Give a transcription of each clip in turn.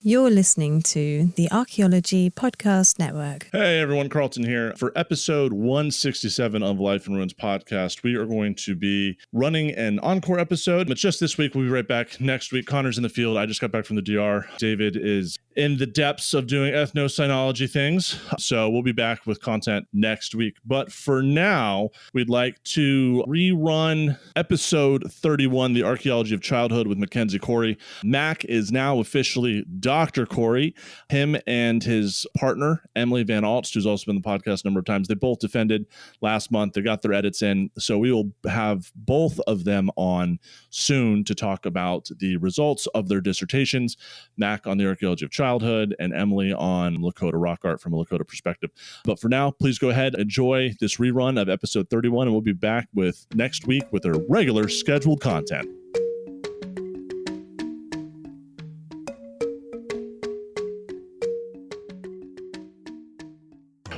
You're listening to the Archaeology Podcast Network. Hey everyone, Carlton here. For episode 167 of Life in Ruins podcast, we are going to be running an encore episode. But just this week, we'll be right back next week. Connor's in the field. I just got back from the DR. David is in the depths of doing ethnocynology things. So we'll be back with content next week. But for now, we'd like to rerun episode 31, The Archaeology of Childhood with Mackenzie Cory. Mac is now officially Dr. Cory. Him and his partner, Emily Van Alst, who's also been on the podcast a number of times, they both defended last month. They got their edits in. So we will have both of them on soon to talk about the results of their dissertations. Mac on the archaeology of childhood and Emily on Lakota rock art from a Lakota perspective. But for now, please go ahead, enjoy this rerun of episode 31, and we'll be back with next week with our regular scheduled content.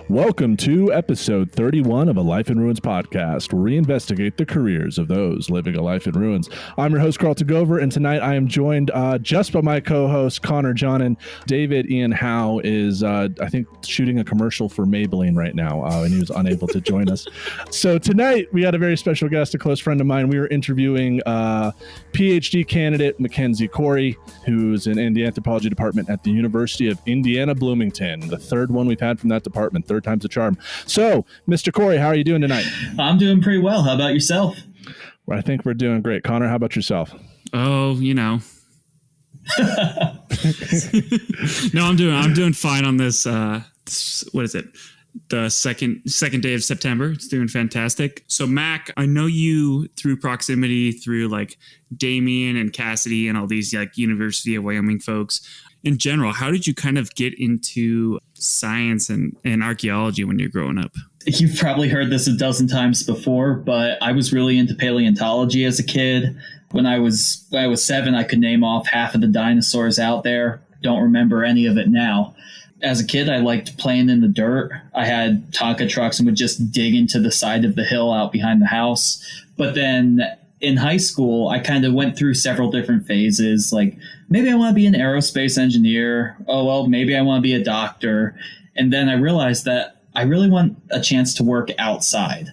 Welcome to episode 31 of A Life in Ruins podcast, where we investigate the careers of those living a life in ruins. I'm your host, Carlton Gover, and tonight I am joined just by my co-hosts, Connor Johnen. David Ian Howe is, I think, shooting a commercial for Maybelline right now, and he was unable to join us. So tonight, we had a very special guest, a close friend of mine. We were interviewing PhD candidate Mackenzie Cory, who's in the anthropology department at the University of Indiana Bloomington, the third one we've had from that department. Third time's a charm. So, Mr. Cory, how are you doing tonight? I'm doing pretty well. How about yourself? Well, I think we're doing great. Connor, how about yourself? Oh, you know. No, I'm doing fine on this. What is it? The second day of September. It's doing fantastic. So, Mac, I know you through proximity through like Damien and Cassidy and all these like University of Wyoming folks. In general, how did you kind of get into science and archaeology when you're growing up? You've probably heard this a dozen times before, but I was really into paleontology as a kid. When I was 7, I could name off half of the dinosaurs out there. Don't remember any of it now. As a kid, I liked playing in the dirt. I had Tonka trucks and would just dig into the side of the hill out behind the house. But then in high school, I kind of went through several different phases. Like, maybe I want to be an aerospace engineer. Oh, well, maybe I want to be a doctor. And then I realized that I really want a chance to work outside.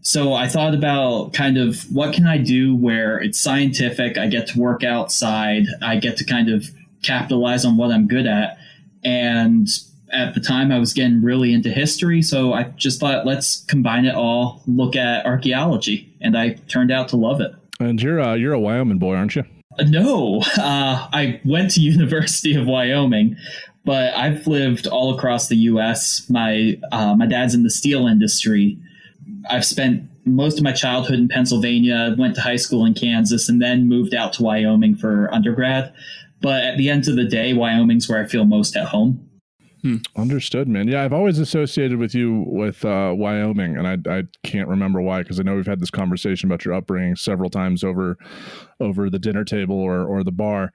So I thought about kind of what can I do where it's scientific, I get to work outside, I get to kind of capitalize on what I'm good at. And at the time, I was getting really into history, so I just thought, let's combine it all, look at archaeology, and I turned out to love it. And you're a Wyoming boy, aren't you? No, I went to University of Wyoming, but I've lived all across the U.S. My dad's in the steel industry. I've spent most of my childhood in Pennsylvania, went to high school in Kansas, and then moved out to Wyoming for undergrad. But at the end of the day, Wyoming's where I feel most at home. Understood, man. Yeah, I've always associated with you with Wyoming, and I can't remember why, because I know we've had this conversation about your upbringing several times over the dinner table or the bar.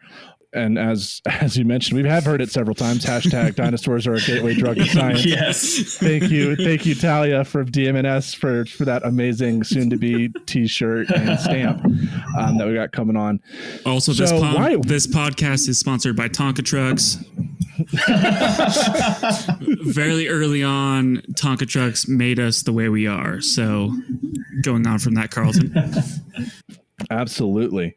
And as you mentioned, we have heard it several times. Hashtag dinosaurs are a gateway drug to science. Yes. Thank you, Talia from DMNS for that amazing soon-to-be T-shirt and stamp that we got coming on. Also, this podcast is sponsored by Tonka Trucks. Very early on, Tonka Trucks made us the way we are. So, going on from that, Carlton. Absolutely.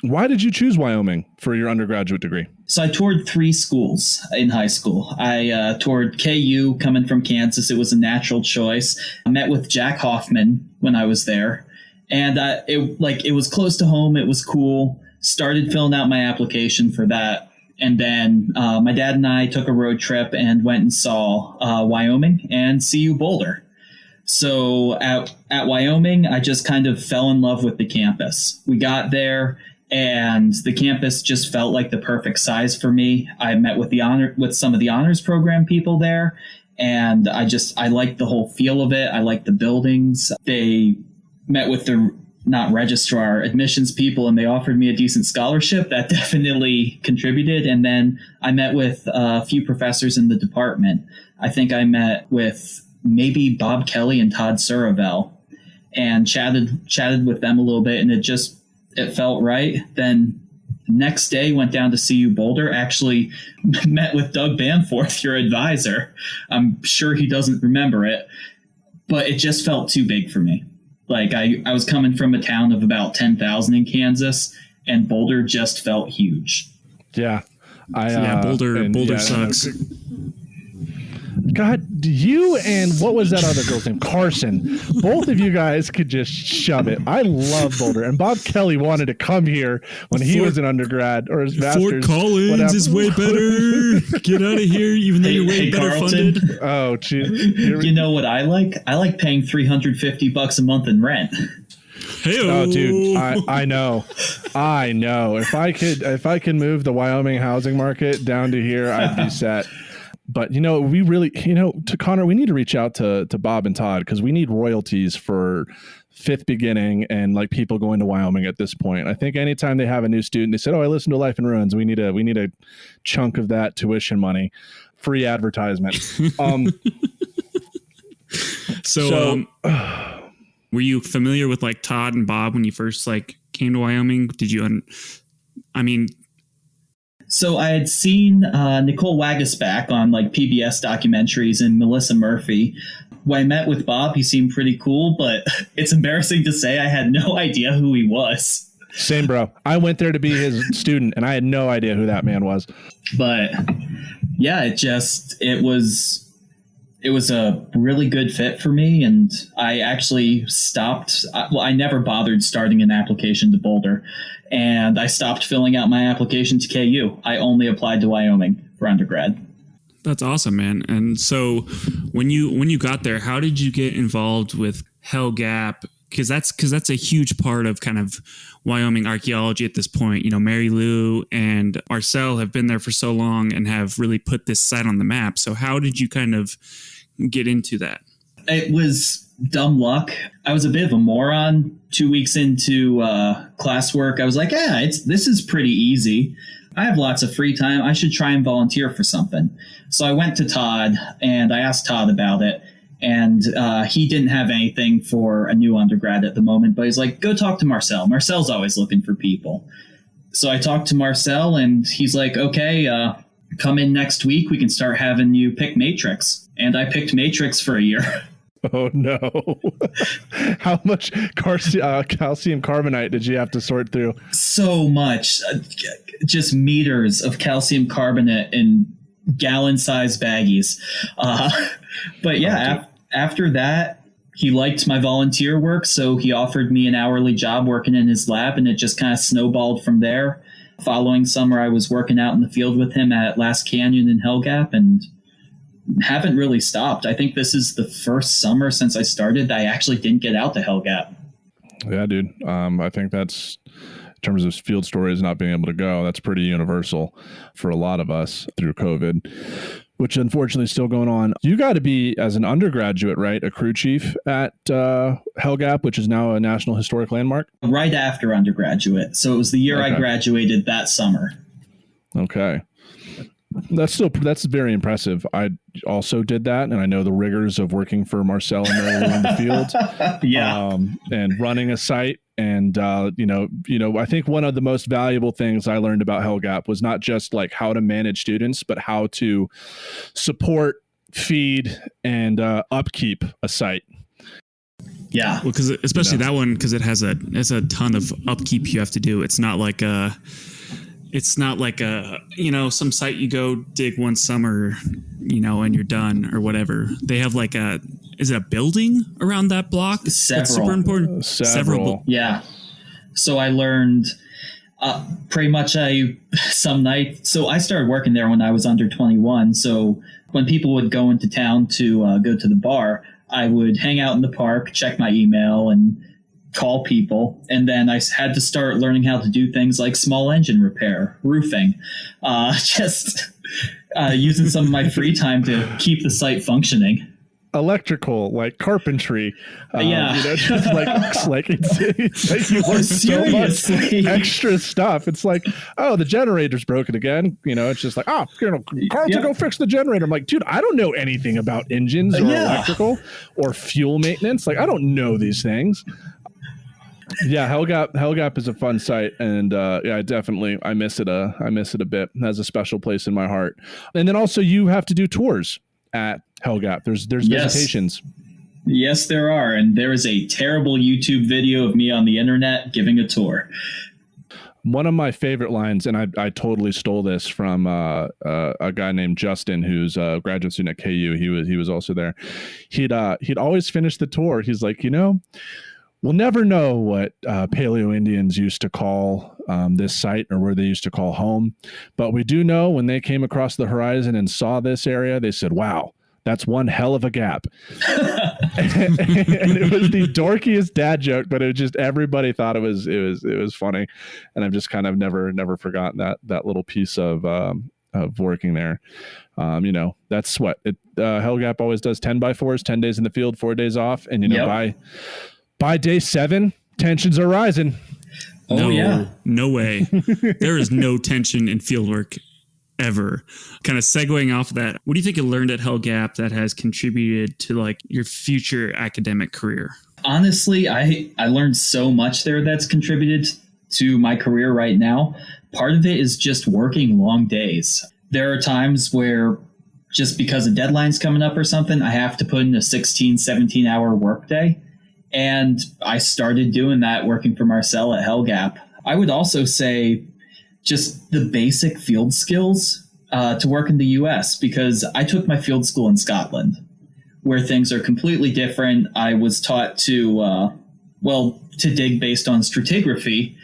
Why did you choose Wyoming for your undergraduate degree? So I toured 3 schools in high school. I toured KU coming from Kansas. It was a natural choice. I met with Jack Hoffman when I was there. And it was close to home. It was cool. Started filling out my application for that. And then my dad and I took a road trip and went and saw Wyoming and CU Boulder. So at Wyoming, I just kind of fell in love with the campus. We got there, and the campus just felt like the perfect size for me. I met with some of the honors program people there, and I liked the whole feel of it. I liked the buildings. They met with the not registrar, admissions people, and they offered me a decent scholarship. That definitely contributed. And then I met with a few professors in the department. I think I met with maybe Bob Kelly and Todd Suravel and chatted with them a little bit, and it felt right. Then Next day, went down to CU Boulder, actually met with Doug Bamforth, your advisor. I'm sure he doesn't remember it, but it just felt too big for me. Like I was coming from a town of about 10,000 in Kansas, and Boulder just felt huge. Yeah. Boulder sucks. God, you and what was that other girl's name? Carson. Both of you guys could just shove it. I love Boulder. And Bob Kelly wanted to come here when he was an undergrad or his master's. Fort Collins is way better. Get out of here, even though you're way better Carlton. funded. Oh, geez. You know what I like? I like paying $350 a month in rent. Hey-o. Oh, dude, I know. If I could move the Wyoming housing market down to here, I'd be set. But, we really, to Connor, we need to reach out to Bob and Todd because we need royalties for Fifth Beginning and like people going to Wyoming at this point. I think anytime they have a new student, they said, "Oh, I listened to Life in Ruins." We need a chunk of that tuition money, free advertisement. So were you familiar with like Todd and Bob when you first like came to Wyoming? Did you? So I had seen Nicole Wagasback on like PBS documentaries and Melissa Murphy. When I met with Bob, he seemed pretty cool, but it's embarrassing to say I had no idea who he was. Same, bro. I went there to be his student, and I had no idea who that man was. But yeah, it was a really good fit for me, and I actually stopped. I never bothered starting an application to Boulder, and I stopped filling out my application to KU. I only applied to Wyoming for undergrad. That's awesome, man. And so when you got there, how did you get involved with Hell Gap? Because that's a huge part of kind of Wyoming archaeology at this point. Mary Lou and Marcel have been there for so long and have really put this site on the map. So how did you kind of get into that? It was dumb luck. I was a bit of a moron. 2 weeks into classwork, I was like, this is pretty easy. I have lots of free time. I should try and volunteer for something. So I went to Todd and I asked Todd about it. And he didn't have anything for a new undergrad at the moment, but he's like, go talk to Marcel. Marcel's always looking for people. So I talked to Marcel and he's like, okay, come in next week. We can start having you pick Matrix. And I picked Matrix for a year. Oh, no. How much calcium carbonate did you have to sort through? So much. Just meters of calcium carbonate in gallon-sized baggies. But yeah, after that, he liked my volunteer work, so he offered me an hourly job working in his lab, and it just kind of snowballed from there. Following summer, I was working out in the field with him at Last Canyon and Hell Gap, and haven't really stopped. I think this is the first summer since I started that I actually didn't get out to Hell Gap. Yeah, dude. I think that's, in terms of field stories not being able to go, that's pretty universal for a lot of us through COVID, which unfortunately is still going on. You got to be, as an undergraduate, right, a crew chief at Hell Gap, which is now a National Historic Landmark? Right after undergraduate. So it was the year Okay. I graduated that summer. Okay. That's very impressive. I also did that, and I know the rigors of working for Marcel and Mary Lou in the field. Yeah. And running a site. And, I think one of the most valuable things I learned about Hell Gap was not just like how to manage students, but how to support, feed, and upkeep a site. Yeah. Well, because especially that one, because it's a ton of upkeep you have to do. It's not like some site you go dig one summer, and you're done or whatever. They have is it a building around that block? Several. That's super important. Several. Yeah. So I learned pretty much some night. So I started working there when I was under 21. So when people would go into town to go to the bar, I would hang out in the park, check my email, and call people. And then I had to start learning how to do things like small engine repair, roofing, using some of my free time to keep the site functioning. Electrical, like carpentry. Just like it's like you learn so much extra stuff. It's like, oh, the generator's broken again. It's just like, Carlton, go fix the generator. I'm like, dude, I don't know anything about engines or electrical or fuel maintenance. Like, I don't know these things. Yeah, Hell Gap is a fun site, and I miss it a bit. It has a special place in my heart. And then also you have to do tours at Hell Gap. There's visitations. Yes, there are, and there is a terrible YouTube video of me on the internet giving a tour. One of my favorite lines, and I totally stole this from a guy named Justin, who's a graduate student at KU. He was also there. He'd always finish the tour. He's like, we'll never know what Paleo Indians used to call this site or where they used to call home, but we do know when they came across the horizon and saw this area, they said, "Wow, that's one hell of a gap." and it was the dorkiest dad joke, but it was just everybody thought it was funny, and I've just kind of never forgotten that little piece of working there. That's what Hell Gap always does: 10x4s, 10 days in the field, 4 days off, and by day 7, tensions are rising. No way. There is no tension in fieldwork ever. Kind of segueing off of that, what do you think you learned at Hell Gap that has contributed to like your future academic career? Honestly, I learned so much there that's contributed to my career right now. Part of it is just working long days. There are times where just because a deadline's coming up or something, I have to put in a 16, 17-hour workday. And I started doing that working for Marcel at Hell Gap. I would also say just the basic field skills to work in the U.S. because I took my field school in Scotland, where things are completely different. I was taught to dig based on stratigraphy,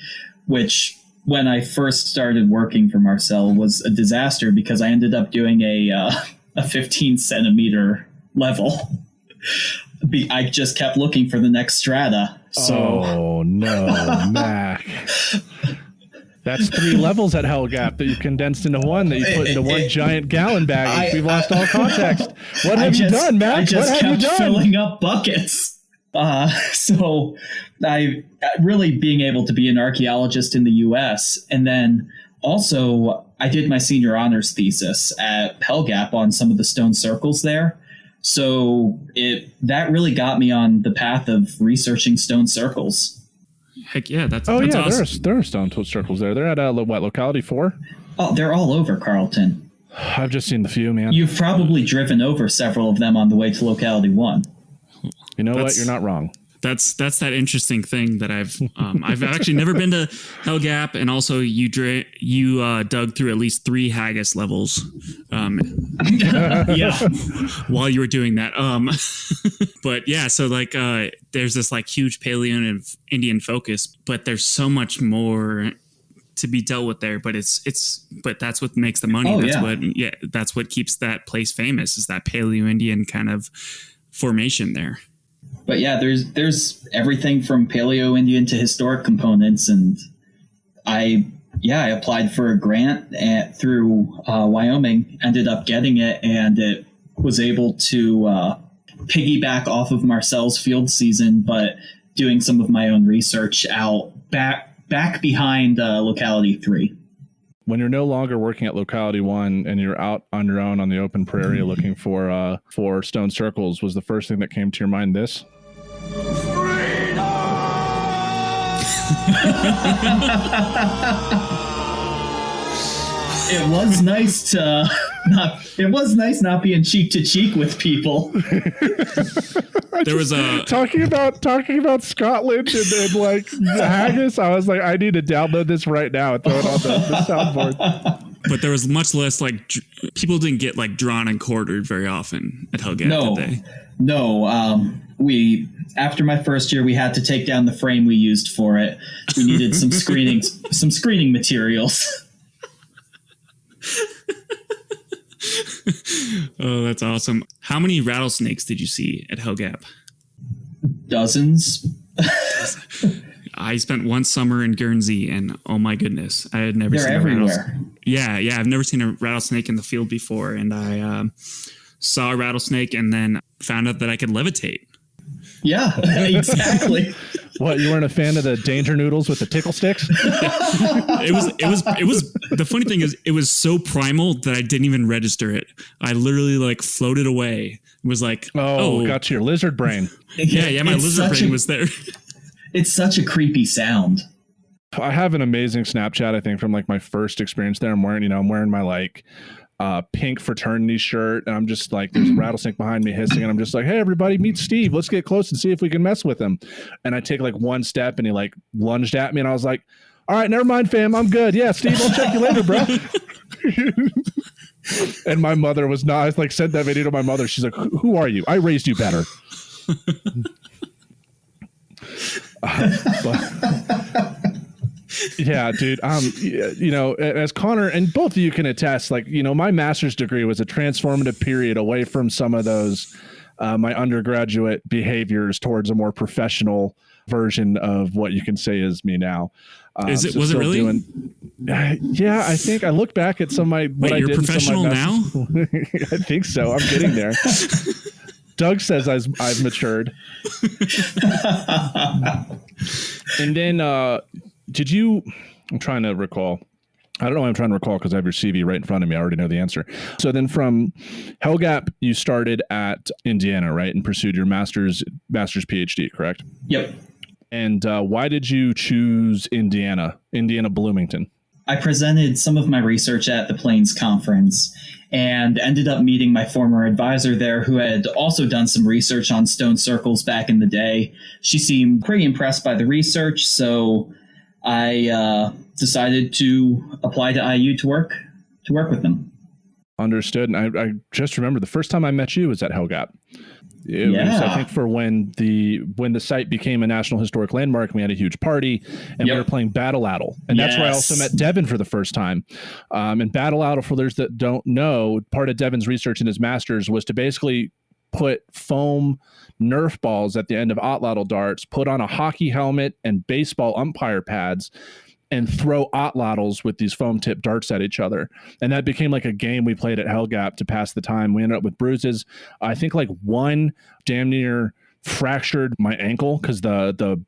which when I first started working for Marcel was a disaster because I ended up doing a 15 centimeter level. I just kept looking for the next strata. Oh no, Mac. That's 3 levels at Hell Gap that you condensed into one that you put into one giant gallon bag. We've lost all context. What have you done, Mac? I just what have kept you done? Filling up buckets. So I really being able to be an archaeologist in the U.S. And then also I did my senior honors thesis at Hell Gap on some of the stone circles there. So that really got me on the path of researching stone circles. Heck yeah, that's awesome. There are stone circles there. They're at locality 4? Oh, they're all over Carleton. I've just seen the few, man. You've probably driven over several of them on the way to locality 1. You know what? You're not wrong. That's that interesting thing that I've actually never been to Hell Gap, and also you dug through at least 3 haggis levels, yeah, while you were doing that. But yeah, so like there's this like huge Paleo and Indian focus, but there's so much more to be dealt with there. But but that's what makes the money. That's what keeps that place famous is that Paleo Indian kind of formation there. But yeah, there's everything from Paleo Indian to historic components, and I applied for a grant through Wyoming, ended up getting it, and it was able to piggyback off of Marcel's field season, but doing some of my own research out back behind locality 3. When you're no longer working at locality 1 and you're out on your own on the open prairie looking for stone circles, was the first thing that came to your mind this? It was nice not being cheek to cheek with people. There was talking about Scotland and like the haggis. I was like, I need to download this right now and throw it on the soundboard. But there was much less like people didn't get like drawn and quartered very often at Hell Gap, did they? No. We after my first year, we had to take down the frame we used for it. We needed some screening materials. Oh, that's awesome. How many rattlesnakes did you see at Hell Gap? Dozens. I spent one summer in Guernsey, and oh my goodness, I had never seen everywhere. a rattlesnake. Yeah, I've never seen a rattlesnake in the field before, and I saw a rattlesnake and then found out that I could levitate. Yeah, exactly. What, you weren't a fan of the danger noodles with the tickle sticks? It was the funny thing is it was so primal that I didn't even register it. I literally like floated away. It was like, oh, got your lizard brain. Yeah, my lizard brain was there. It's such a creepy sound. I have an amazing Snapchat, I think, from like my first experience there. I'm wearing my like pink fraternity shirt, and I'm just like, there's a rattlesnake behind me hissing, and I'm just like, hey, everybody, meet Steve. Let's get close and see if we can mess with him. And I take like one step, and he like lunged at me, and I was like, all right, never mind, fam. I'm good. Yeah, Steve, I'll check you later, bro. And my mother was not, I like sent that video to my mother. She's like, who are you? I raised you better. Yeah, dude. As Connor and both of you can attest, like, my master's degree was a transformative period away from some of those, my undergraduate behaviors towards a more professional version of what you can say is me now. Was it really? Yeah, I think I look back at some of my. Wait, you're professional now? I think so. I'm getting there. Doug says I've matured. And then, I'm trying to recall. I don't know why I'm trying to recall because I have your CV right in front of me. I already know the answer. So then from Hell Gap, you started at Indiana, right? And pursued your master's PhD, correct? Yep. And why did you choose Indiana Bloomington? I presented some of my research at the Plains Conference and ended up meeting my former advisor there, who had also done some research on stone circles back in the day. She seemed pretty impressed by the research, so I decided to apply to IU to work with them. Understood. And I just remember the first time I met you was at Hell Gap. It was, I think, for when the site became a National Historic Landmark, we had a huge party, and we were playing Battle Addle. And that's where I also met Devin for the first time. And Battle Addle, for those that don't know, part of Devin's research in his master's was to basically put foam Nerf balls at the end of Atlatl darts, put on a hockey helmet and baseball umpire pads, and throw Atlatls with these foam tip darts at each other. And that became like a game we played at Hell Gap to pass the time. We ended up with bruises. I think like one damn near fractured my ankle because the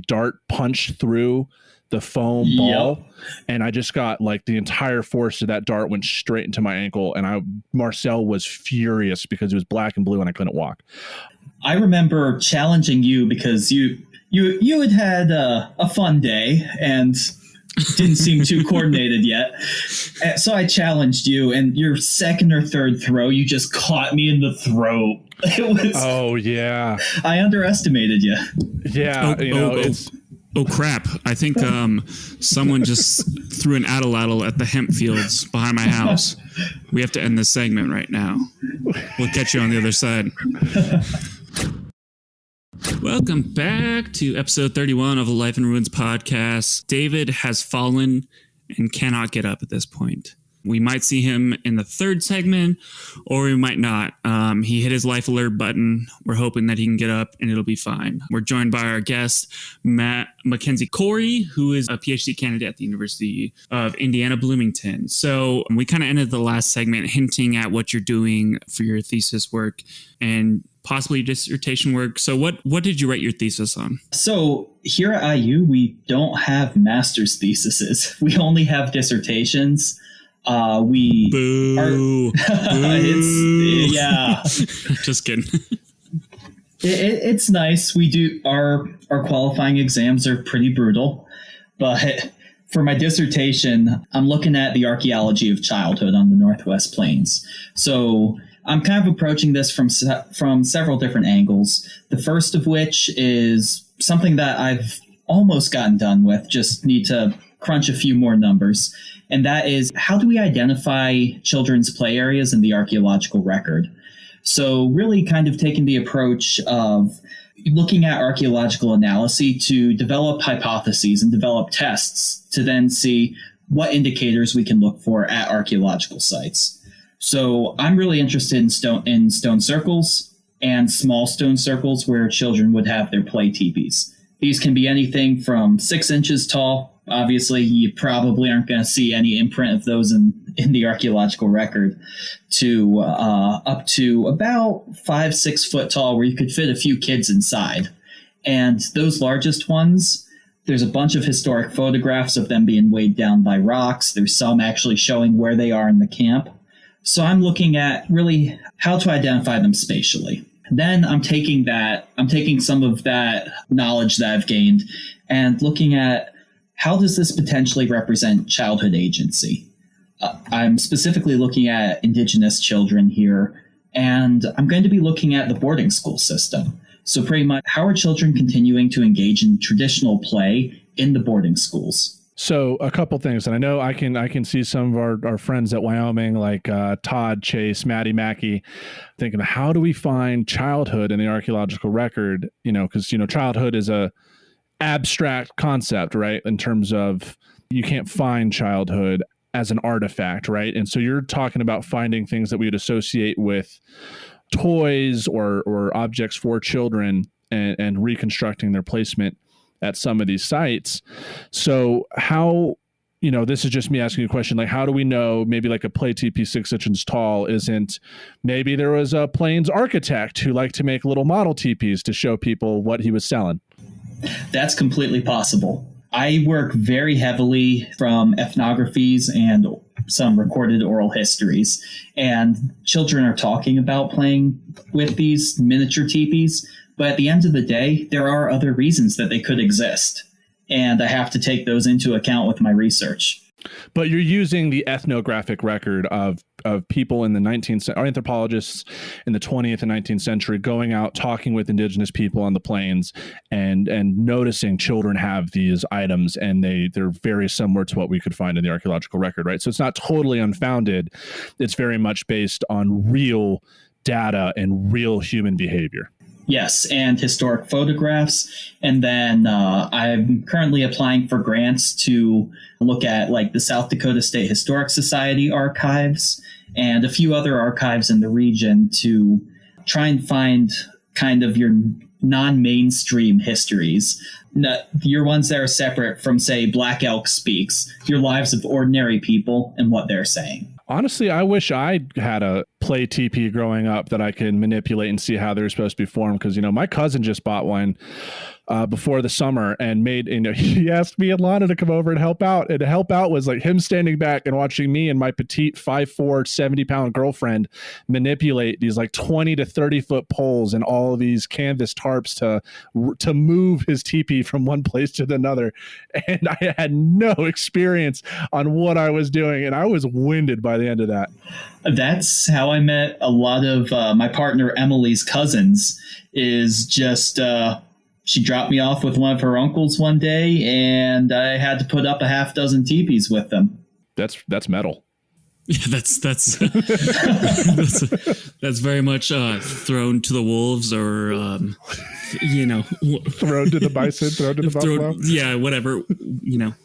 dart punched through the foam ball. And I just got like the entire force of that dart went straight into my ankle. And Marcel was furious because it was black and blue and I couldn't walk. I remember challenging you because you had a fun day and didn't seem too coordinated yet. So I challenged you, and your second or third throw, you just caught me in the throat. It was. Oh yeah. I underestimated you. Yeah. Oh crap! I think someone just threw an atlatl at the hemp fields behind my house. We have to end this segment right now. We'll catch you on the other side. Welcome back to episode 31 of the Life in Ruins podcast. David has fallen and cannot get up at this point. We might see him in the third segment, or we might not. He hit his life alert button. We're hoping that he can get up and it'll be fine. We're joined by our guest, Mackenzie Cory, who is a PhD candidate at the University of Indiana Bloomington. So we kind of ended the last segment hinting at what you're doing for your thesis work and possibly dissertation work. So what did you write your thesis on? So here at IU, we don't have master's theses. We only have dissertations. Boo. Yeah. Just kidding. It's nice. We do our qualifying exams are pretty brutal, but for my dissertation, I'm looking at the archaeology of childhood on the Northwest Plains. So I'm kind of approaching this from several different angles. The first of which is something that I've almost gotten done with, just need to crunch a few more numbers. And that is, how do we identify children's play areas in the archaeological record? So really kind of taking the approach of looking at archaeological analysis to develop hypotheses and develop tests to then see what indicators we can look for at archaeological sites. So I'm really interested in stone circles and small stone circles where children would have their play teepees. These can be anything from 6 inches tall. Obviously, you probably aren't going to see any imprint of those in the archaeological record, to up to about 5-6 foot tall, where you could fit a few kids inside. And those largest ones, there's a bunch of historic photographs of them being weighed down by rocks. There's some actually showing where they are in the camp. So I'm looking at really how to identify them spatially. Then I'm taking some of that knowledge that I've gained and looking at how does this potentially represent childhood agency? I'm specifically looking at Indigenous children here, and I'm going to be looking at the boarding school system. So pretty much, how are children continuing to engage in traditional play in the boarding schools? So a couple things, and I know I can see some of our friends at Wyoming, like Todd, Chase, Maddie, Mackey, thinking, how do we find childhood in the archaeological record? Because childhood is a abstract concept, right? In terms of you can't find childhood as an artifact, right? And so you're talking about finding things that we would associate with toys or objects for children and reconstructing their placement at some of these sites. So how, this is just me asking you a question, like, how do we know maybe like a play teepee 6 inches tall isn't, maybe there was a Plains architect who liked to make little model teepees to show people what he was selling? That's completely possible. I work very heavily from ethnographies and some recorded oral histories, and children are talking about playing with these miniature teepees. But at the end of the day, there are other reasons that they could exist, and I have to take those into account with my research. But you're using the ethnographic record of people in the 19th, or anthropologists in the 20th and 19th century going out, talking with Indigenous people on the plains and noticing children have these items, and they're very similar to what we could find in the archaeological record, right? So it's not totally unfounded. It's very much based on real data and real human behavior. Yes, and historic photographs. And then I'm currently applying for grants to look at like the South Dakota State Historic Society archives and a few other archives in the region to try and find kind of your non-mainstream histories, your ones that are separate from, say, Black Elk Speaks, your lives of ordinary people and what they're saying. Honestly, I wish I had a play teepee growing up that I could manipulate and see how they're supposed to be formed. Because, my cousin just bought one before the summer and made, he asked me and Lana to come over and help out. And to help out was like him standing back and watching me and my petite 5'4", 70-pound girlfriend manipulate these like 20 to 30 foot poles and all of these canvas tarps to move his teepee from one place to another. And I had no experience on what I was doing. And I was winded by the end of that. That's how I met a lot of my partner Emily's cousins. Is just she dropped me off with one of her uncles one day, and I had to put up a half dozen teepees with them. That's metal. Yeah, that's that's very much thrown to the wolves, or thrown to the bison, thrown to the buffalo. Yeah,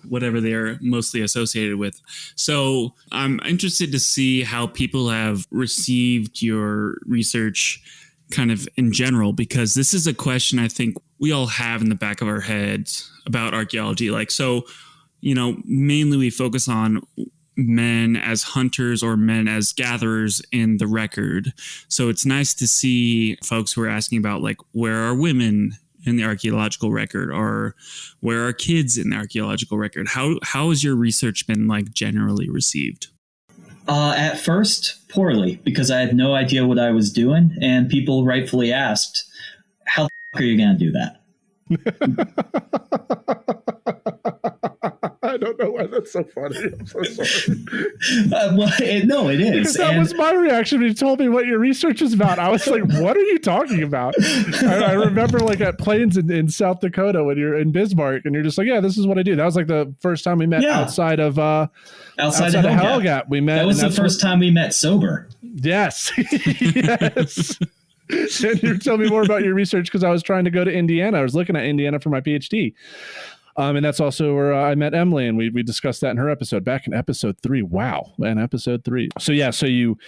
whatever they're mostly associated with. So I'm interested to see how people have received your research kind of in general, because this is a question I think we all have in the back of our heads about archaeology. Like, so, mainly we focus on men as hunters or men as gatherers in the record. So it's nice to see folks who are asking about, like, where are women in the archaeological record, or where are kids in the archaeological record? How has your research been like generally received? At first, poorly, because I had no idea what I was doing, and people rightfully asked, how the f*** are you going to do that? I don't know why that's so funny. I'm so sorry. It is. Because that was my reaction when you told me what your research is about. I was like, what are you talking about? I remember like at Plains in South Dakota when you're in Bismarck and you're just like, yeah, this is what I do. That was like the first time we met outside of Hell Gap. We met. That was the first time we met sober. Yes. Yes. And you tell me more about your research, because I was trying to go to Indiana. I was looking at Indiana for my PhD. And that's also where I met Emily, and we discussed that in her episode back in episode 3. Wow. And episode 3. So yeah, so you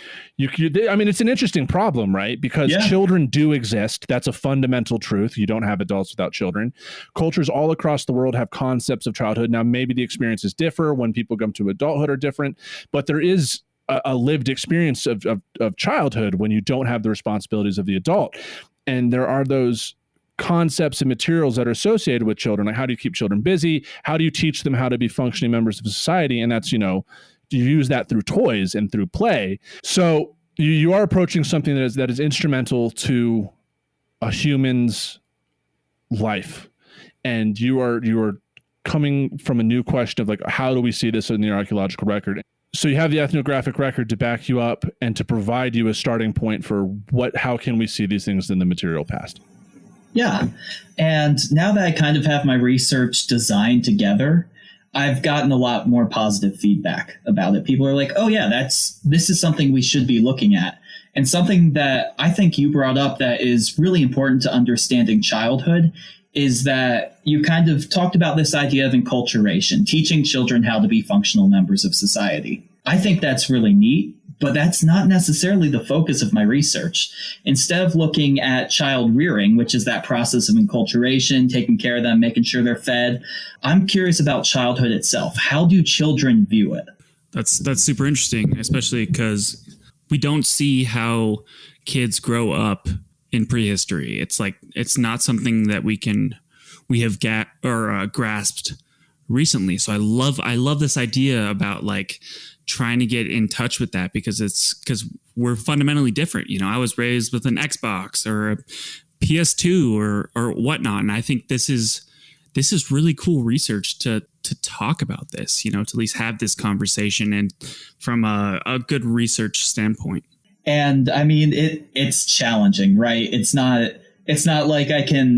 I mean, it's an interesting problem, right? Because children do exist. That's a fundamental truth. You don't have adults without children. Cultures all across the world have concepts of childhood. Now, maybe the experiences differ when people come to adulthood are different, but there is a lived experience of childhood when you don't have the responsibilities of the adult. And there are those concepts and materials that are associated with children. Like, how do you keep children busy? How do you teach them how to be functioning members of society? And that's, you use that through toys and through play. So you are approaching something that is instrumental to a human's life, and you are coming from a new question of like, how do we see this in the archaeological record? So you have the ethnographic record to back you up and to provide you a starting point for how can we see these things in the material past? Yeah. And now that I kind of have my research designed together, I've gotten a lot more positive feedback about it. People are like, oh yeah, this is something we should be looking at. And something that I think you brought up that is really important to understanding childhood is that you kind of talked about this idea of enculturation, teaching children how to be functional members of society. I think that's really neat, but that's not necessarily the focus of my research. Instead of looking at child rearing, which is that process of enculturation, taking care of them, making sure they're fed, I'm curious about childhood itself. How do children view it? That's super interesting, especially because we don't see how kids grow up in prehistory. It's like, it's not something that we have grasped recently. So I love this idea about like trying to get in touch with that, because we're fundamentally different. You know, I was raised with an Xbox or a PS2 or whatnot. And I think this is really cool research to talk about this, you know, to at least have this conversation and from a good research standpoint. And I mean, it's challenging, right? It's not like I can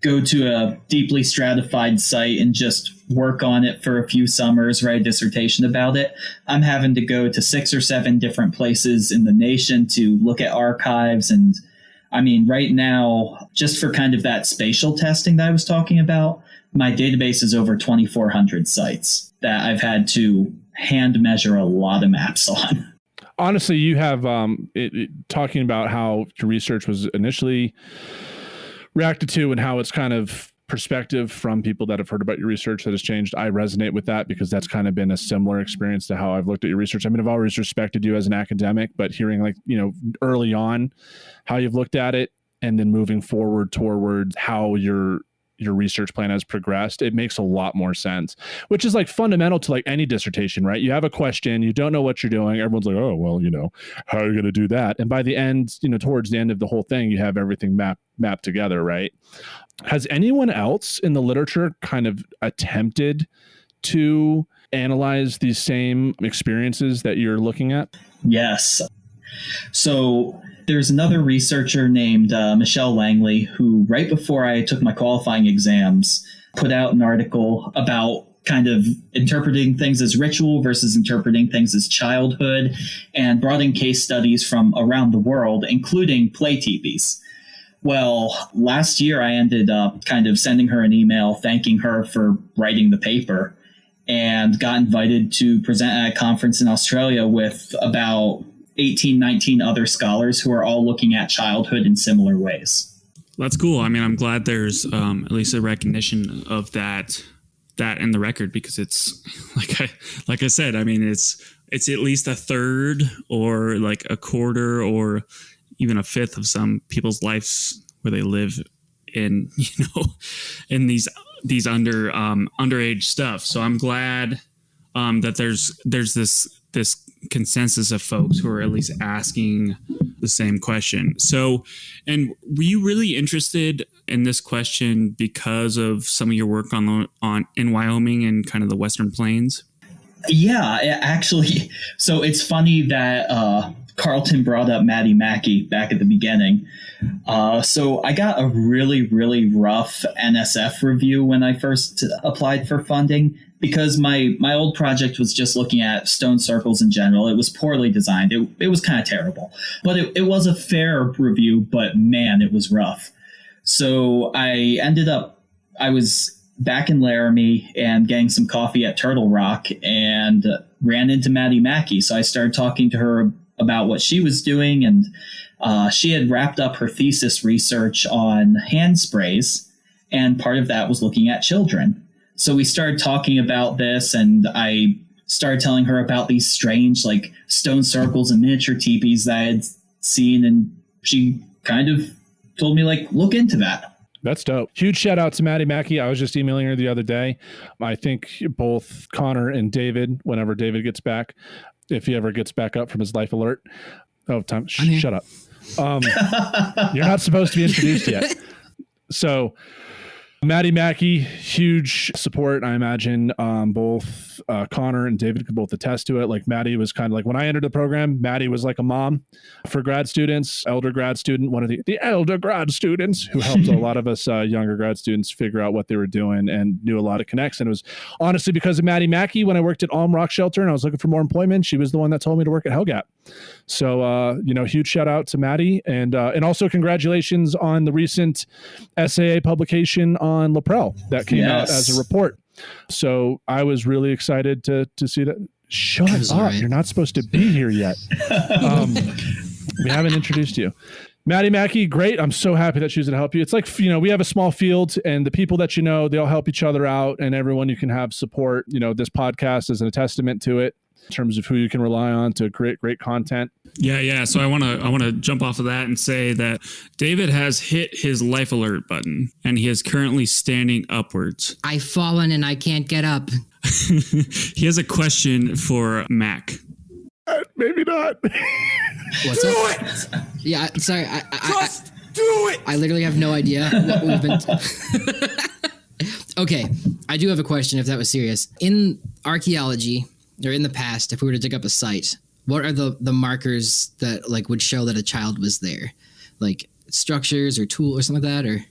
go to a deeply stratified site and just work on it for a few summers, write a dissertation about it. I'm having to go to 6 or 7 different places in the nation to look at archives. And I mean, right now, just for kind of that spatial testing that I was talking about, my database is over 2,400 sites that I've had to hand measure a lot of maps on. Honestly, you have talking about how your research was initially reacted to and how it's kind of perspective from people that have heard about your research that has changed. I resonate with that because that's kind of been a similar experience to how I've looked at your research. I mean, I've always respected you as an academic, but hearing like, you know, early on how you've looked at it and then moving forward towards how your research plan has progressed, it makes a lot more sense, which is like fundamental to like any dissertation, right? You have a question, you don't know what you're doing. Everyone's like, oh, well, you know, how are you going to do that? And by the end, you know, towards the end of the whole thing, you have everything mapped together, right? Has anyone else in the literature kind of attempted to analyze these same experiences that you're looking at? Yes. So there's another researcher named Michelle Langley who, right before I took my qualifying exams, put out an article about kind of interpreting things as ritual versus interpreting things as childhood, and brought in case studies from around the world, including play teepees. Well, last year I ended up kind of sending her an email thanking her for writing the paper, and got invited to present at a conference in Australia with about 18, 19 other scholars who are all looking at childhood in similar ways. That's cool. I mean, I'm glad there's at least a recognition of that in the record, because it's like I said, I mean, it's at least a third or like a quarter or even a fifth of some people's lives where they live in, you know, in these underage stuff. So I'm glad that there's this consensus of folks who are at least asking the same question. So, and were you really interested in this question because of some of your work in Wyoming and kind of the Western Plains? Yeah, actually. So it's funny that Carlton brought up Maddie Mackey back at the beginning. So I got a really, really rough NSF review when I first applied for funding, because my old project was just looking at stone circles in general. It was poorly designed. It was kind of terrible, but it was a fair review, but man, it was rough. So I was back in Laramie and getting some coffee at Turtle Rock and ran into Maddie Mackey. So I started talking to her about what she was doing, and she had wrapped up her thesis research on hand sprays, and part of that was looking at children. So we started talking about this, and I started telling her about these strange like stone circles and miniature teepees that I had seen, and she kind of told me like, look into that. That's dope. Huge shout out to Maddie Mackey. I was just emailing her the other day. I think both Connor and David, whenever David gets back, if he ever gets back up from his life alert. Oh, time. Shut up. You're not supposed to be introduced yet. So Maddie Mackey, huge support, I imagine. Both Connor and David could both attest to it. Like Maddie was kind of like, when I entered the program, Maddie was like a mom for grad students, elder grad student, one of the elder grad students who helped a lot of us younger grad students figure out what they were doing and knew a lot of connects. And it was honestly because of Maddie Mackey. When I worked at Alm Rock Shelter and I was looking for more employment, she was the one that told me to work at Hellgap. So, huge shout out to Maddie, and also congratulations on the recent SAA publication on Laprel that came out as a report. So I was really excited to see that. Shut up. Right. You're not supposed to be here yet. We haven't introduced you. Maddie Mackey, great. I'm so happy that she's going to help you. It's like, we have a small field and the people that they all help each other out, and everyone you can have support. This podcast is a testament to it in terms of who you can rely on to create great content. Yeah. So I want to jump off of that and say that David has hit his life alert button and he is currently standing upwards. I've fallen and I can't get up. He has a question for Mac. Maybe not. What's do up? it. Yeah, sorry. Just do it. I literally have no idea what we've been. Okay, I do have a question. If that was serious, in archaeology or in the past, if we were to dig up a site, what are the markers that would show that a child was there, like structures or tool or something like that, or?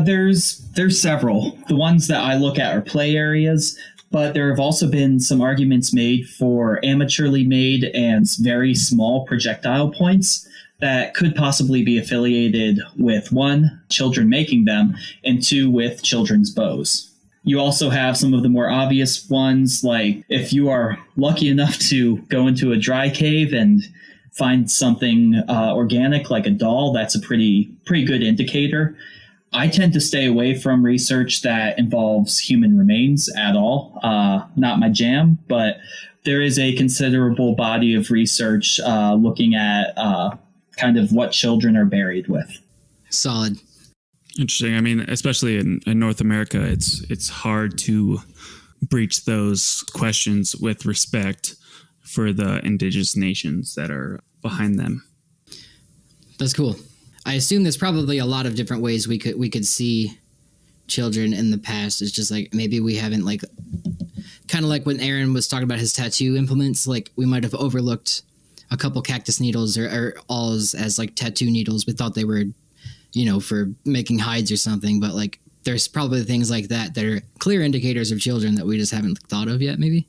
There's several. The ones that I look at are play areas, but there have also been some arguments made for amateurly made and very small projectile points that could possibly be affiliated with, one, children making them, and two, with children's bows. You also have some of the more obvious ones, like if you are lucky enough to go into a dry cave and find something organic like a doll, that's a pretty good indicator. I tend to stay away from research that involves human remains at all. Not my jam, but there is a considerable body of research looking at kind of what children are buried with. Solid. Interesting. I mean, especially in North America, it's hard to breach those questions with respect for the indigenous nations that are behind them. That's cool. I assume there's probably a lot of different ways we could see children in the past. It's just like maybe we haven't kind of like when Aaron was talking about his tattoo implements, like we might have overlooked a couple cactus needles or awls as like tattoo needles. We thought they were, for making hides or something, but there's probably things like that are clear indicators of children that we just haven't thought of yet, maybe.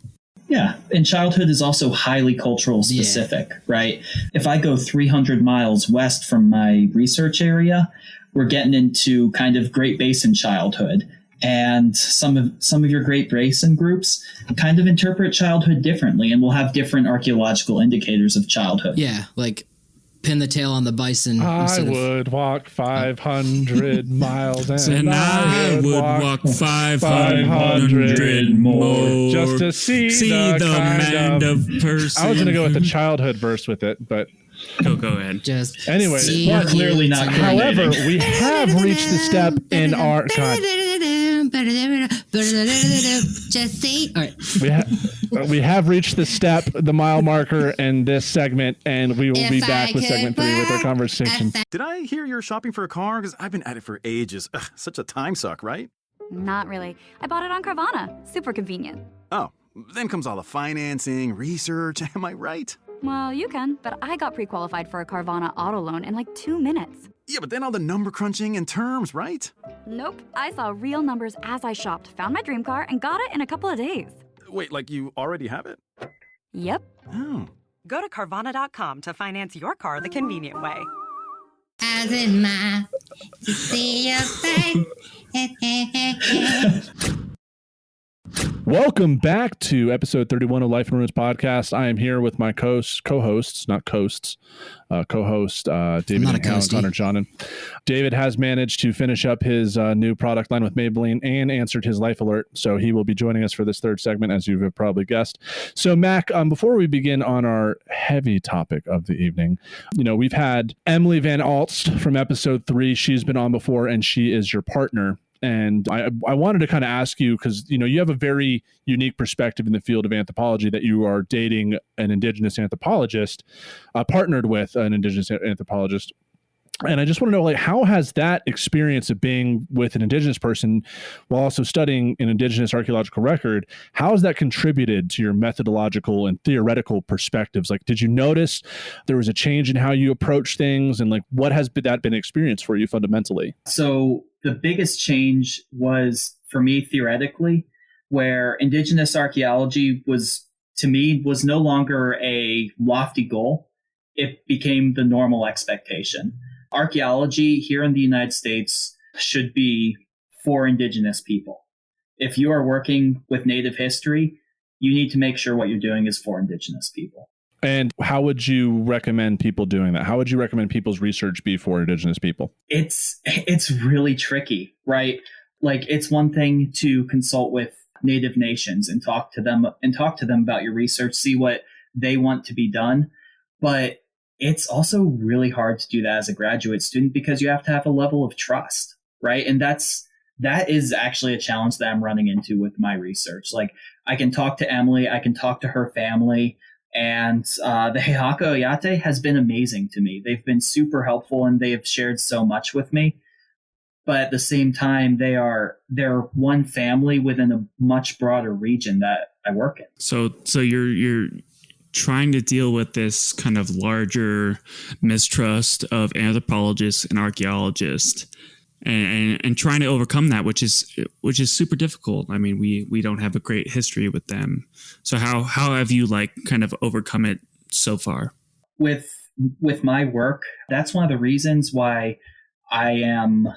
Yeah, and childhood is also highly cultural specific, right? If I go 300 miles west from my research area, we're getting into kind of Great Basin childhood. And some of your Great Basin groups kind of interpret childhood differently and will have different archaeological indicators of childhood. Yeah, like pin the tail on the bison. I would walk 500 miles and I would walk 500 more just to see the kind of person. I was going to go with the childhood verse with it, but go ahead. Just anyways, we're clearly not. However, we have reached the step in our just say. All right. We have reached the step, the mile marker in this segment, and we will be back with segment 3 with our conversation. Did I hear you're shopping for a car? Because I've been at it for ages. Ugh, such a time suck, right? Not really. I bought it on Carvana. Super convenient. Oh, then comes all the financing, research. Am I right? Well, you can, but I got pre-qualified for a Carvana auto loan in 2 minutes. Yeah, but then all the number crunching and terms, right? Nope. I saw real numbers as I shopped, found my dream car, and got it in a couple of days. Wait, you already have it? Yep. Oh. Go to Carvana.com to finance your car the convenient way. As in my to see your face. Welcome back to episode 31 of Life in Ruins podcast. I am here with my co-host, co-host David and Connor Johnnon. David has managed to finish up his new product line with Maybelline and answered his life alert. So he will be joining us for this third segment, as you've probably guessed. So Mac, before we begin on our heavy topic of the evening, we've had Emily Van Alst from episode 3. She's been on before and she is your partner And I wanted to kind of ask you, because, you have a very unique perspective in the field of anthropology, that you are dating an Indigenous anthropologist, partnered with an Indigenous anthropologist. And I just want to know, how has that experience of being with an Indigenous person while also studying an Indigenous archaeological record, how has that contributed to your methodological and theoretical perspectives? Did you notice there was a change in how you approach things, and what has that been experience for you fundamentally? So the biggest change was, for me, theoretically, where Indigenous archaeology was no longer a lofty goal. It became the normal expectation. Archaeology here in the United States should be for Indigenous people. If you are working with Native history, you need to make sure what you're doing is for Indigenous people. And how would you recommend people doing that? How would you recommend people's research be for Indigenous people? It's really tricky, right? It's one thing to consult with Native nations and talk to them about your research, see what they want to be done. But it's also really hard to do that as a graduate student, because you have to have a level of trust, right? And that is actually a challenge that I'm running into with my research. I can talk to Emily, I can talk to her family, and the Heihaka Oyate has been amazing to me. They've been super helpful, and they have shared so much with me. But at the same time, they're one family within a much broader region that I work in. So you're trying to deal with this kind of larger mistrust of anthropologists and archaeologists, and trying to overcome that, which is super difficult. I mean, we don't have a great history with them. So how have you kind of overcome it so far? With my work, that's one of the reasons why I am,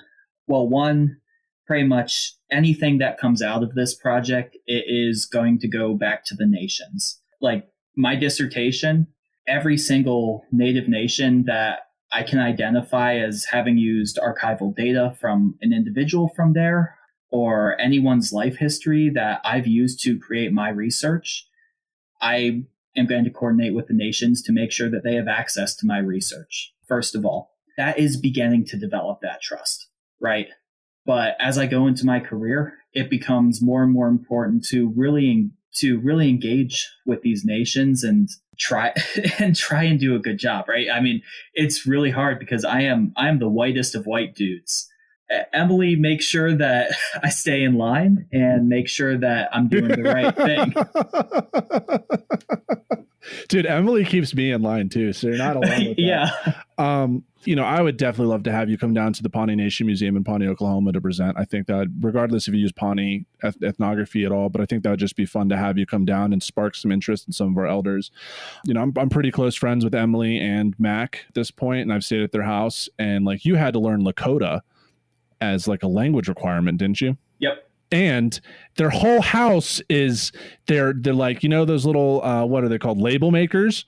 one, pretty much anything that comes out of this project, it is going to go back to the nations. My dissertation, every single Native nation that I can identify as having used archival data from an individual from there, or anyone's life history that I've used to create my research, I am going to coordinate with the nations to make sure that they have access to my research. First of all, that is beginning to develop that trust, right? But as I go into my career, it becomes more and more important to really engage with these nations and try and do a good job, right? I mean, it's really hard because I am the whitest of white dudes. Emily makes sure that I stay in line and make sure that I'm doing the right thing. Dude, Emily keeps me in line too, so you're not alone with that. Yeah. I would definitely love to have you come down to the Pawnee Nation Museum in Pawnee, Oklahoma to present. I think that regardless if you use Pawnee ethnography at all, but I think that would just be fun to have you come down and spark some interest in some of our elders. I'm pretty close friends with Emily and Mac at this point, and I've stayed at their house, and you had to learn Lakota as a language requirement, didn't you? Yep. And their whole house is they're those little what are they called, label makers?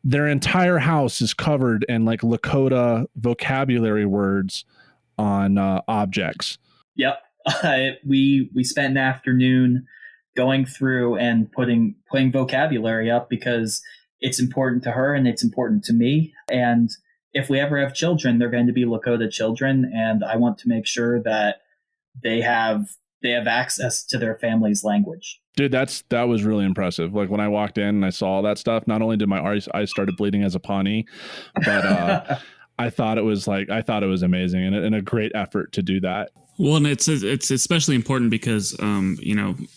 Their entire house is covered in Lakota vocabulary words on objects. Yep. We spent an afternoon going through and putting vocabulary up because it's important to her and it's important to me. And if we ever have children, they're going to be Lakota children, and I want to make sure that they have access to their family's language. Dude, that was really impressive. When I walked in and I saw all that stuff, not only did my eyes started bleeding as a Pawnee, but I thought it was amazing and a great effort to do that. Well, and it's especially important because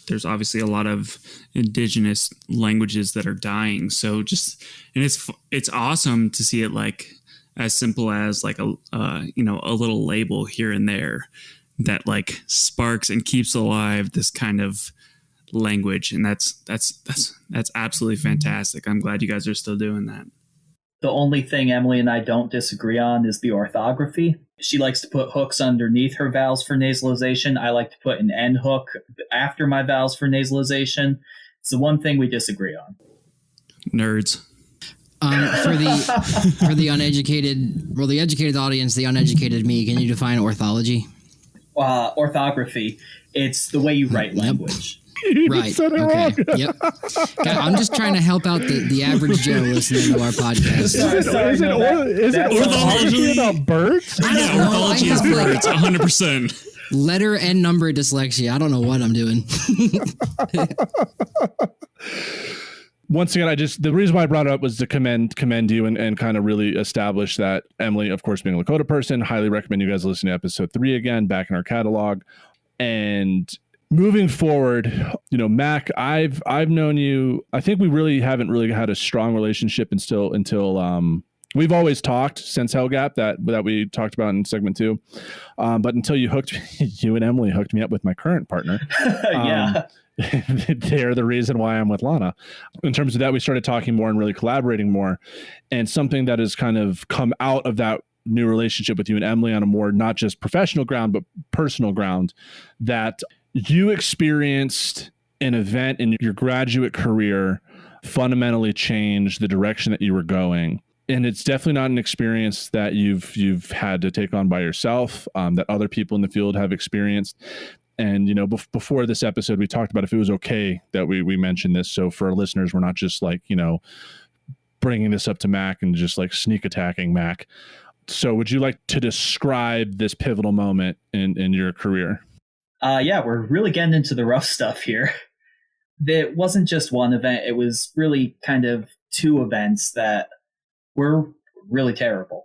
there's obviously a lot of indigenous languages that are dying. So it's awesome to see it as simple as a little label here and there that sparks and keeps alive this kind of language, and that's absolutely fantastic. I'm glad you guys are still doing that. The only thing Emily and I don't disagree on is the orthography. She likes to put hooks underneath her vowels for nasalization. I like to put an N hook after my vowels for nasalization. It's the one thing we disagree on. Nerds. For the uneducated, the educated audience, the uneducated me, can you define orthology? Orthography. It's the way you write language. Right. Okay. Yep. I'm just trying to help out the average Joe listening to our podcast. Is it orthology about birds? Yeah, orthology is birds, 100%. Letter and number dyslexia. I don't know what I'm doing. Once again, the reason why I brought it up was to commend you and kind of really establish that Emily, of course, being a Lakota person, highly recommend you guys listen to episode 3 again, back in our catalog. And moving forward, Mac, I've known you. I think we really haven't really had a strong relationship until we've always talked since Hell Gap that we talked about in segment 2. But until you and Emily hooked me up with my current partner. Yeah. They're the reason why I'm with Lana. In terms of that, we started talking more and really collaborating more. And something that has kind of come out of that new relationship with you and Emily on a more not just professional ground, but personal ground, that you experienced an event in your graduate career fundamentally changed the direction that you were going. And it's definitely not an experience that you've had to take on by yourself, that other people in the field have experienced. And, before this episode, we talked about if it was okay that we mentioned this. So for our listeners, we're not just like, bringing this up to Mac and just like sneak attacking Mac. So would you like to describe this pivotal moment in your career? Yeah, we're really getting into the rough stuff here. It wasn't just one event. It was really kind of 2 events that were really terrible.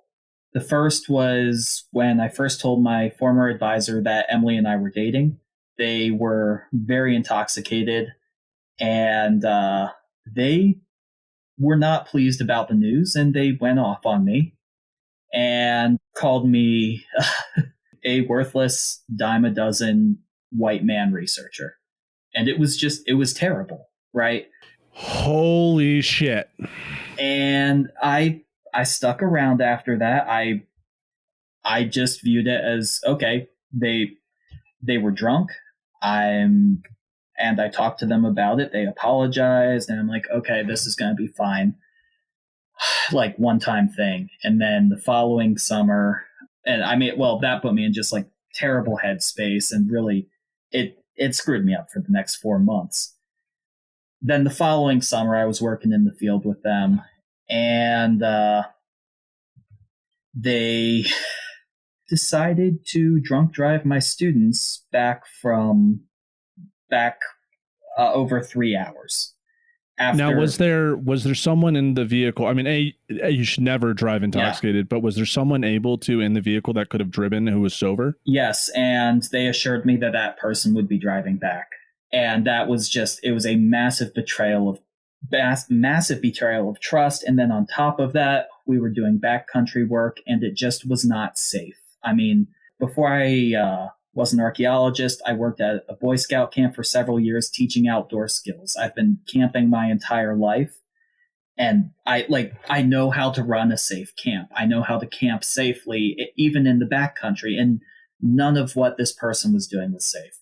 The first was when I first told my former advisor that Emily and I were dating. They were very intoxicated, and they were not pleased about the news, and they went off on me and called me a worthless dime a dozen white man researcher. And it was terrible, right? Holy shit. And I stuck around after that. I just viewed it as, okay, they were drunk. And I talked to them about it. They apologized, and I'm like, okay, this is going to be fine. Like one-time thing. And then the following summer, and that put me in just like terrible headspace, and really it screwed me up for the next 4 months. Then the following summer, I was working in the field with them, and they decided to drunk drive my students back over 3 hours. Now, was there someone in the vehicle? I mean, you should never drive intoxicated, but was there someone able to in the vehicle that could have driven who was sober? Yes, and they assured me that person would be driving back. And that was it was a massive betrayal of trust. And then on top of that, we were doing backcountry work, and it just was not safe. I mean, before I was an archaeologist, I worked at a Boy Scout camp for several years teaching outdoor skills. I've been camping my entire life, and I know how to run a safe camp. I know how to camp safely, even in the backcountry, and none of what this person was doing was safe.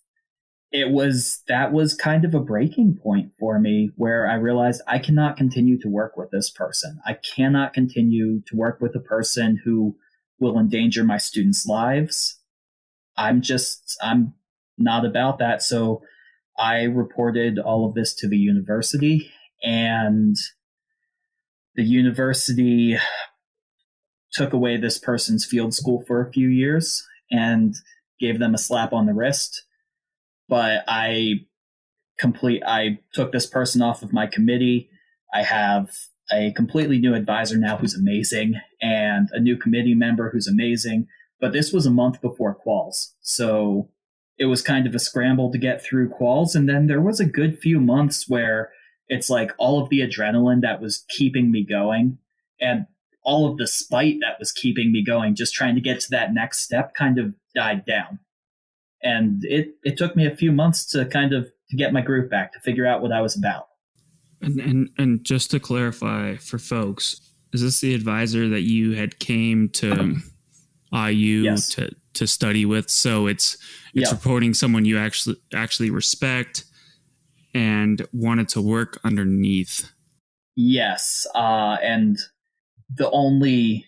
That was kind of a breaking point for me, where I realized I cannot continue to work with this person. I cannot continue to work with a person who will endanger my students' lives. I'm not about that. So I reported all of this to the university, and the university took away this person's field school for a few years and gave them a slap on the wrist. But I took this person off of my committee. I have a completely new advisor now who's amazing, and a new committee member who's amazing. But this was a month before quals. So it was kind of a scramble to get through quals. And then there was a good few months where it's like all of the adrenaline that was keeping me going and all of the spite that was keeping me going, just trying to get to that next step, kind of died down. And it took me a few months to get my groove back, to figure out what I was about. And just to clarify for folks, is this the advisor that you had came to IU Yes. to study with? So it's reporting someone you actually respect and wanted to work underneath. Yes. And the only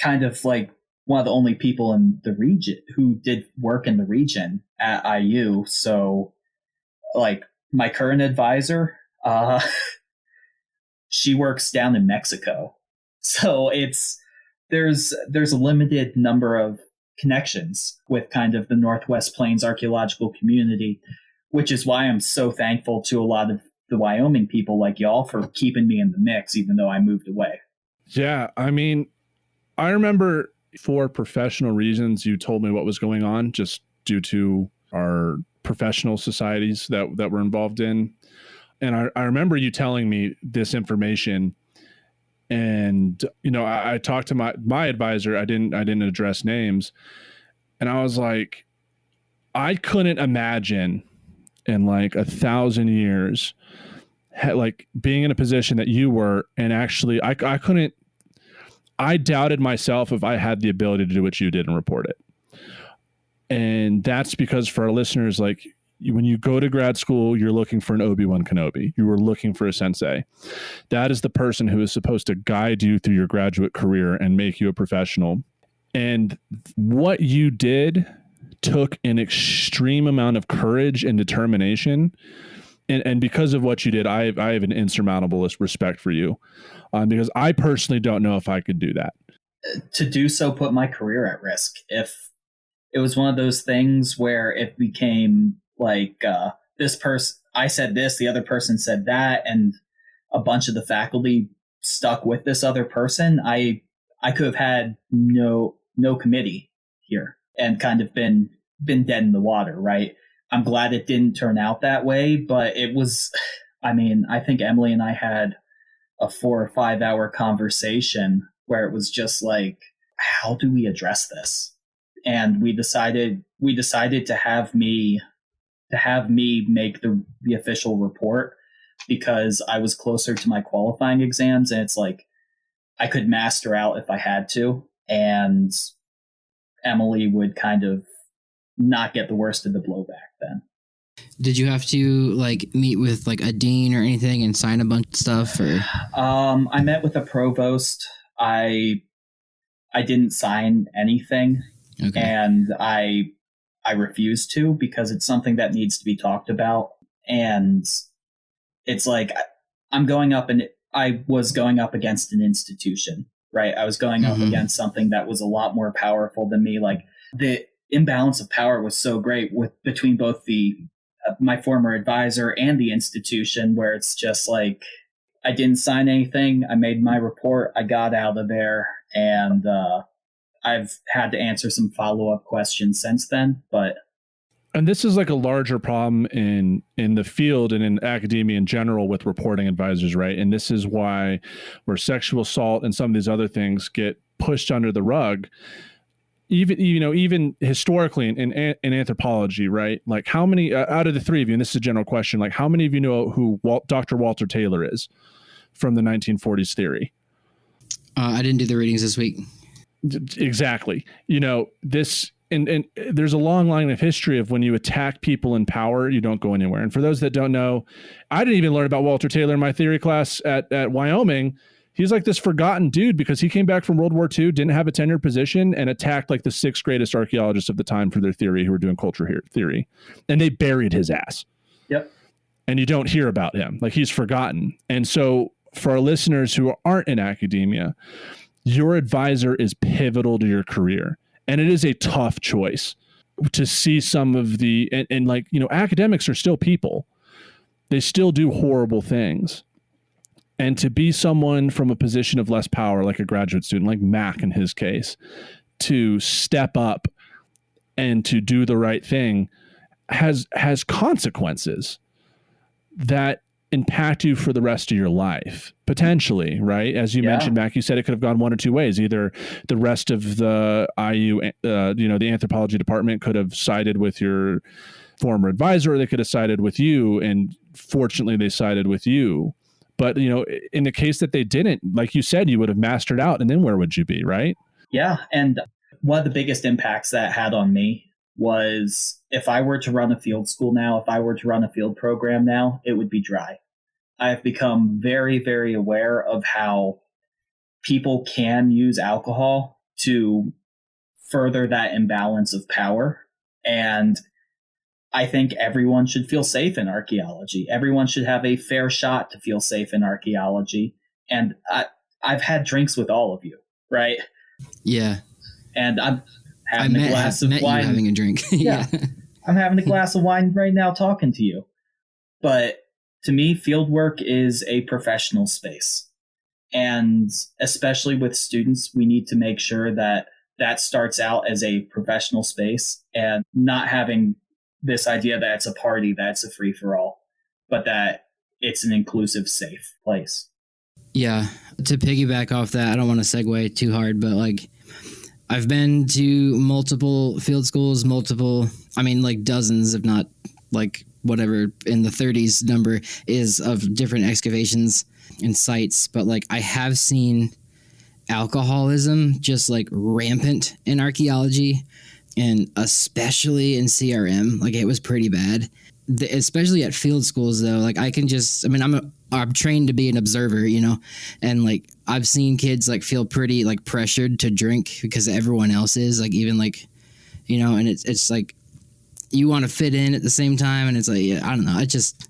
kind of like one of the only people in the region who did work in the region at IU. So like my current advisor, she works down in Mexico. So there's a limited number of connections with kind of the Northwest Plains archaeological community, which is why I'm so thankful to a lot of the Wyoming people like y'all for keeping me in the mix, even though I moved away. Yeah. I mean, I remember for professional reasons, you told me what was going on just due to our professional societies that we're involved in. And I remember you telling me this information. And, you know, I talked to my advisor. I didn't address names. And I was like, I couldn't imagine in like 1,000 years, like being in a position that you were. And actually, I doubted myself if I had the ability to do what you did and report it. And that's because for our listeners, like when you go to grad school, you're looking for an Obi-Wan Kenobi. You were looking for a sensei. That is the person who is supposed to guide you through your graduate career and make you a professional. And what you did took an extreme amount of courage and determination. And because of what you did, I have an insurmountable respect for you, because I personally don't know if I could do that. To do so put my career at risk. If it was one of those things where it became like this person, I said this, the other person said that, and a bunch of the faculty stuck with this other person, I could have had no committee here and kind of been dead in the water, right? I'm glad it didn't turn out that way, but it was, I mean, I think Emily and I had a 4 or 5 hour conversation where it was just like, how do we address this? And we decided to have me make the official report because I was closer to my qualifying exams, and it's like I could master out if I had to, and Emily would kind of not get the worst of the blowback then. Did you have to like meet with like a dean or anything and sign a bunch of stuff? Or I met with a provost. I didn't sign anything. Okay. And I refuse to because it's something that needs to be talked about. And it's like I was going up against an institution, right? I was going up against something that was a lot more powerful than me. Like the imbalance of power was so great between both my former advisor and the institution, where it's just like I didn't sign anything. I made my report. I got out of there, and I've had to answer some follow-up questions since then. And this is like a larger problem in the field and in academia in general with reporting advisors, right? And this is why where sexual assault and some of these other things get pushed under the rug, even historically in anthropology, right? Like how many out of the three of you, and this is a general question, like how many of you know who Dr. Walter Taylor is from the 1940s theory? I didn't do the readings this week. Exactly. This, and there's a long line of history of when you attack people in power, you don't go anywhere. And for those that don't know, I didn't even learn about Walter Taylor in my theory class at Wyoming. He's like this forgotten dude because he came back from World War II, didn't have a tenured position, and attacked like the 6 greatest archaeologists of the time for their theory who were doing culture theory. And they buried his ass. Yep. And you don't hear about him. Like he's forgotten. And so for our listeners who aren't in academia, your advisor is pivotal to your career. And it is a tough choice to see some of the, and like, academics are still people. They still do horrible things. And to be someone from a position of less power, like a graduate student, like Mac in his case, to step up and to do the right thing has consequences that impact you for the rest of your life, potentially, right? As you mentioned, Mac, you said it could have gone one or two ways. Either the rest of the IU, the anthropology department could have sided with your former advisor, or they could have sided with you. And fortunately, they sided with you. But, in the case that they didn't, like you said, you would have mastered out. And then where would you be, right? Yeah. And one of the biggest impacts that had on me was if I were to run a field school now, if I were to run a field program now, it would be dry. I've become very, very aware of how people can use alcohol to further that imbalance of power. And I think everyone should feel safe in archaeology. Everyone should have a fair shot to feel safe in archaeology. And I've had drinks with all of you, right? Yeah. And having a glass of met wine. you having a drink. Yeah. I'm having a glass of wine right now talking to you. But to me, fieldwork is a professional space. And especially with students, we need to make sure that that starts out as a professional space and not having this idea that it's a party, that's a free-for-all, but that it's an inclusive, safe place. Yeah. To piggyback off that, I don't want to segue too hard, but like I've been to multiple field schools, dozens, if not like whatever in the 30s number is of different excavations and sites. But like I have seen alcoholism just like rampant in archaeology, and especially in CRM. Like it was pretty bad. Especially at field schools though, like I'm trained to be an observer, and like I've seen kids like feel pretty like pressured to drink because everyone else is like, even like, and it's like you want to fit in at the same time, and it's like, yeah, I don't know,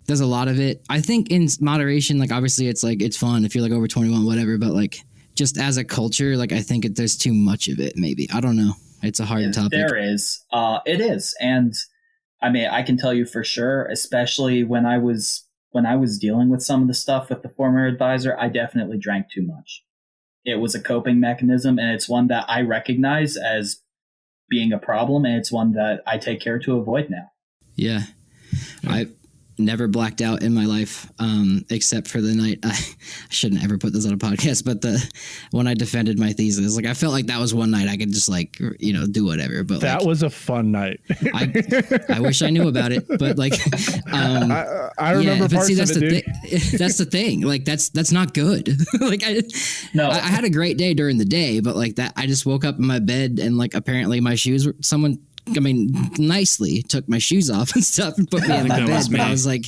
there's a lot of it. I think in moderation, like obviously it's like it's fun if you're like over 21, whatever, but like just as a culture, like I think there's too much of it. Maybe, I don't know, it's a hard topic. There is, it is, and I mean, I can tell you for sure, especially when I was dealing with some of the stuff with the former advisor, I definitely drank too much. It was a coping mechanism, and it's one that I recognize as being a problem, and it's one that I take care to avoid now. Yeah. I never blacked out in my life, except for the night. I shouldn't ever put this on a podcast, but when I defended my thesis, like I felt like that was one night I could just like, do whatever. But that was a fun night. I wish I knew about it, but like, I remember parts of it, dude. That's the thing. Like that's not good. Like I had a great day during the day, but like that, I just woke up in my bed and like apparently my shoes were nicely took my shoes off and stuff and put me in my bed. But I was like,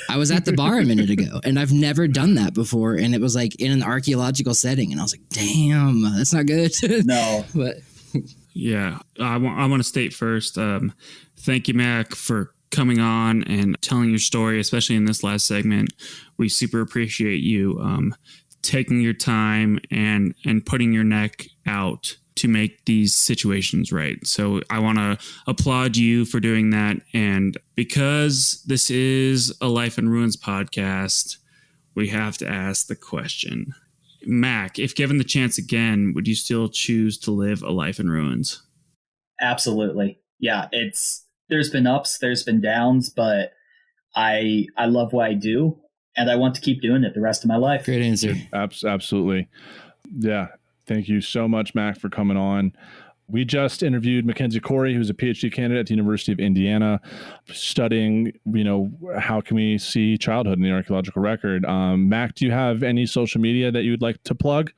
I was at the bar a minute ago, and I've never done that before. And it was like in an archaeological setting, and I was like, damn, that's not good. No, but yeah, I want to state first, thank you, Mac, for coming on and telling your story, especially in this last segment. We super appreciate you taking your time and putting your neck out to make these situations right. So I want to applaud you for doing that. And because this is a Life in Ruins podcast, we have to ask the question. Mac, if given the chance again, would you still choose to live a life in ruins? Absolutely. Yeah, there's been ups, there's been downs, but I love what I do, and I want to keep doing it the rest of my life. Great answer. Absolutely. Yeah. Thank you so much, Mac, for coming on. We just interviewed Mackenzie Cory, who's a PhD candidate at the University of Indiana, studying, how can we see childhood in the archaeological record. Mac, do you have any social media that you would like to plug?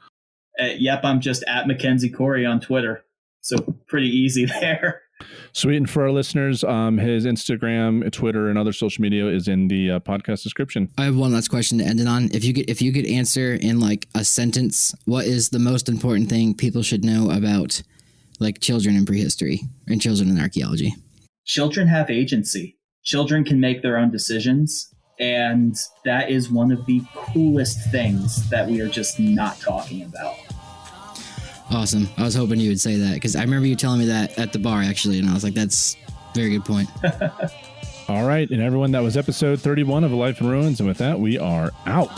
Yep, I'm just at Mackenzie Cory on Twitter. So pretty easy there. Sweet. And for our listeners, his Instagram, Twitter, and other social media is in the podcast description. I have one last question to end it on. If you could answer in like a sentence, what is the most important thing people should know about like children in prehistory and children in archaeology? Children have agency. Children can make their own decisions. And that is one of the coolest things that we are just not talking about. Awesome. I was hoping you would say that because I remember you telling me that at the bar, actually, and I was like, that's a very good point. All right. And everyone, that was episode 31 of A Life in Ruins. And with that, we are out.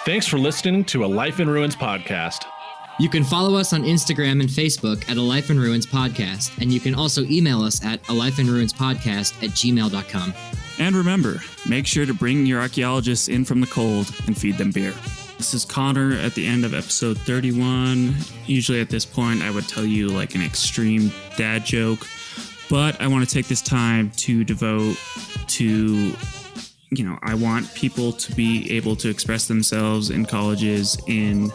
Thanks for listening to A Life in Ruins podcast. You can follow us on Instagram and Facebook at A Life in Ruins Podcast, and you can also email us at alifeinruinspodcast@gmail.com. And remember, make sure to bring your archaeologists in from the cold and feed them beer. This is Connor at the end of episode 31. Usually at this point, I would tell you like an extreme dad joke, but I want to take this time to devote to, I want people to be able to express themselves in colleges, in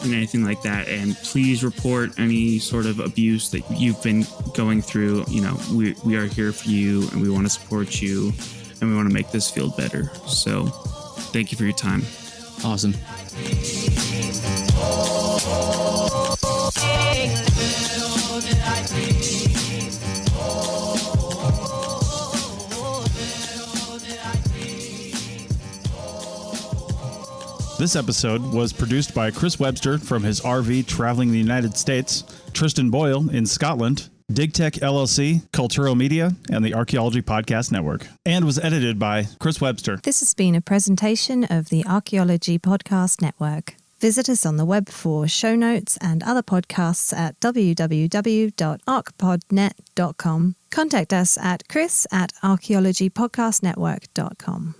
anything like that. And please report any sort of abuse that you've been going through. We are here for you, and we want to support you, and we want to make this field better. So thank you for your time. Awesome. This episode was produced by Chris Webster from his RV traveling the United States, Tristan Boyle in Scotland, DigTech LLC, Culturo Media, and the Archaeology Podcast Network, and was edited by Chris Webster. This has been a presentation of the Archaeology Podcast Network. Visit us on the web for show notes and other podcasts at www.archpodnet.com. Contact us at chris@archaeologypodcastnetwork.com.